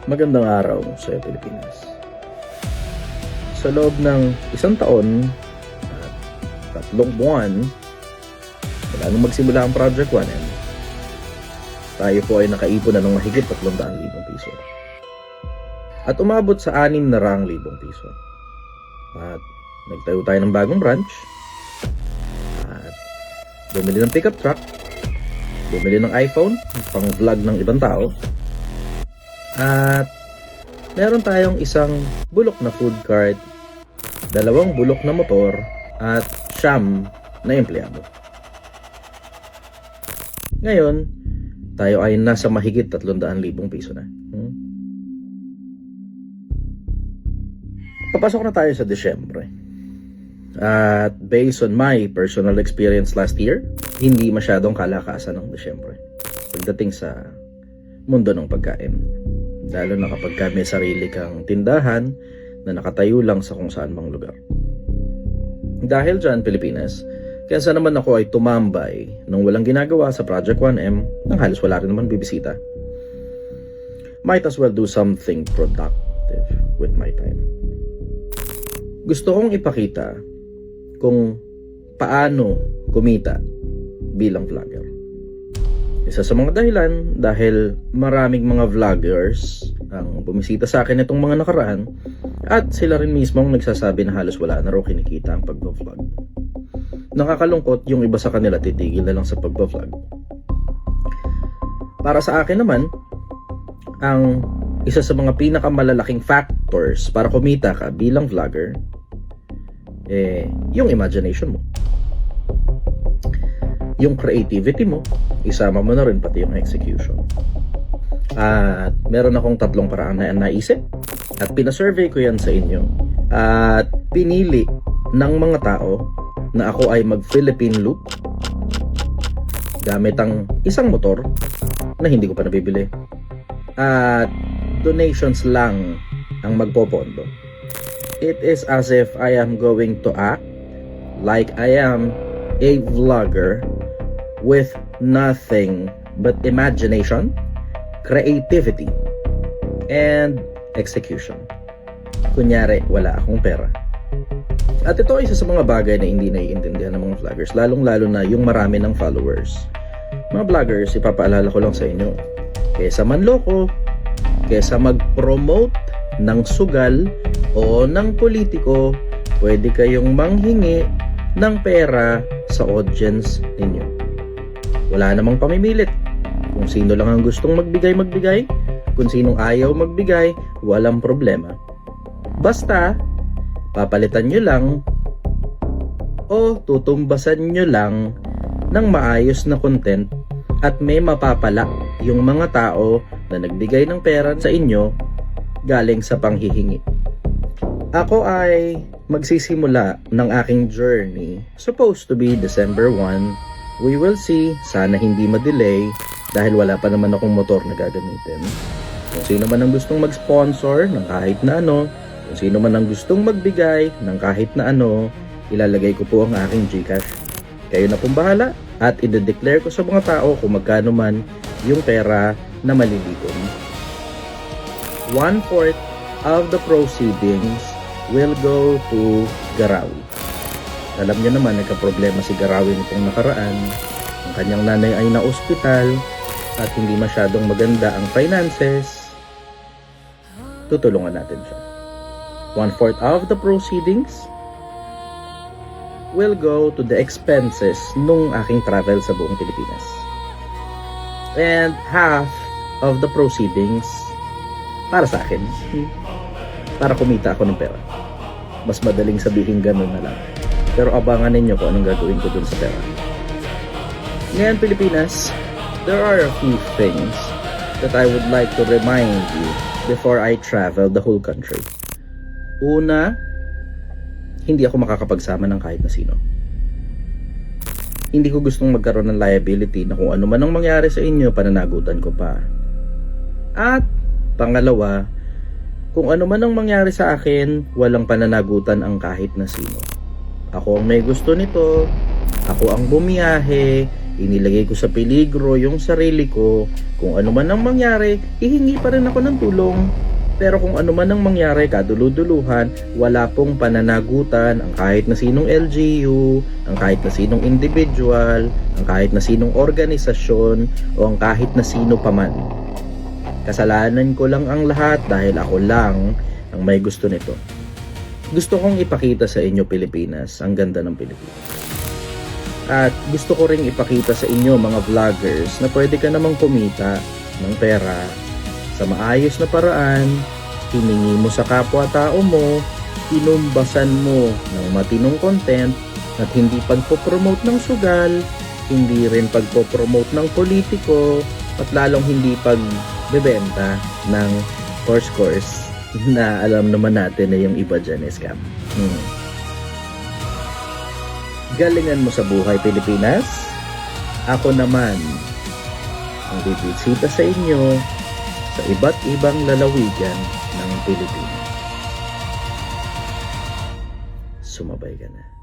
Magandang araw sa Pilipinas. Sa loob ng 1 taon at 3 buwan mula nung magsimula ang Project 1M, tayo po ay nakaipon na ng mahigit 300,000 piso. At umabot sa 600,000 piso. At nagtayo tayo ng bagong branch. At bumili ng pickup truck. Bumili ng iPhone, pang vlog ng ibang tao. At meron tayong isang bulok na food cart, 2 bulok na motor, at 9 na empleyado. Ngayon, tayo ay nasa mahigit 300,000 piso na. Papasok na tayo sa Disyembre. At based on my personal experience last year, hindi masyadong kalakasan ng Disyembre pagdating sa mundo ng pagkain. Lalo na kapag may sarili kang tindahan na nakatayo lang sa kung saan mang lugar. Dahil dyan, Pilipinas, kaysa naman ako ay tumambay nang walang ginagawa sa Project 1M nang halos wala rin naman bibisita. Might as well do something productive with my time. Gusto kong ipakita kung paano kumita bilang vlogger. Isa sa mga dahilan dahil maraming mga vloggers ang bumisita sa akin itong mga nakaraan at sila rin mismo ang nagsasabi na halos wala na raw kinikita ang pag-vlog. Nakakalungkot yung iba sa kanila titigil na lang sa pag-vlog. Para sa akin naman, ang isa sa mga pinakamalalaking factors para kumita ka bilang vlogger yung imagination mo. Yung creativity mo, isama mo na rin pati yung execution. At meron akong 3 paraan na naisip at pinasurvey ko yan sa inyo at pinili ng mga tao na ako ay mag-Philippine loop gamit ang isang motor na hindi ko pa nabibili at donations lang ang magpopondo. It is as if I am going to act like I am a vlogger with nothing but imagination, creativity, and execution. Kunyari, wala akong pera. At ito ay isa sa mga bagay na hindi naiintindihan ng mga vloggers, lalong-lalo na yung marami ng followers. Mga vloggers, ipapaalala ko lang sa inyo, kesa manloko, kesa mag-promote ng sugal o ng politiko, pwede kayong manghingi ng pera sa audience ninyo. Wala namang pamimilit. Kung sino lang ang gustong magbigay. Kung sinong ayaw magbigay, walang problema. Basta, papalitan nyo lang o tutumbasan nyo lang ng maayos na content at may mapapala yung mga tao na nagbigay ng pera sa inyo galing sa panghihingi. Ako ay magsisimula ng aking journey, supposed to be December 1. We will see. Sana hindi ma-delay dahil wala pa naman akong motor na gagamitin. Kung sino man ang gustong mag-sponsor ng kahit na ano, kung sino man ang gustong magbigay ng kahit na ano, ilalagay ko po ang aking GCash. Kayo na pong bahala at i-declare ko sa mga tao kung magkano man yung pera na malilikom. 1/4 of the proceedings will go to Garawi. Alam niyo naman, nagka-problema si Garawi nitong nakaraan. Ang kanyang nanay ay na-ospital at hindi masyadong maganda ang finances. Tutulungan natin siya. 1/4 of the proceedings will go to the expenses nung aking travel sa buong Pilipinas. And half of the proceedings para sa akin. Para kumita ako ng pera. Mas madaling sabihin ganun na lang. Pero abangan ninyo kung anong gagawin ko dun sa pera. Ngayon, Pilipinas, there are a few things that I would like to remind you before I travel the whole country. Una, hindi ako makakapagsama ng kahit na sino. Hindi ko gustong magkaroon ng liability na kung ano man ang mangyari sa inyo, pananagutan ko pa. At pangalawa, kung ano man ang mangyari sa akin, walang pananagutan ang kahit na sino. Ako ang may gusto nito, ako ang bumiyahe, inilagay ko sa peligro yung sarili ko. Kung ano man ang mangyari, hihingi pa rin ako ng tulong. Pero kung ano man ang mangyari, kaduluduluhan, wala pong pananagutan ang kahit na sinong LGU, ang kahit na sinong individual, ang kahit na sinong organisasyon, o ang kahit na sino paman. Kasalanan ko lang ang lahat dahil ako lang ang may gusto nito. Gusto kong ipakita sa inyo, Pilipinas, ang ganda ng Pilipinas. At gusto ko ring ipakita sa inyo, mga vloggers, na pwede ka namang kumita ng pera sa maayos na paraan. Hiningi mo sa kapwa-tao mo, inumbasan mo ng matinong content at hindi pagpopromote ng sugal, hindi rin pagpopromote ng politiko, at lalong hindi pagbebenta ng course na alam naman natin na yung iba dyan is scam. Galingan mo sa buhay, Pilipinas. Ako naman ang bibisita sa inyo sa iba't ibang lalawigan ng Pilipinas. Sumabay ka na.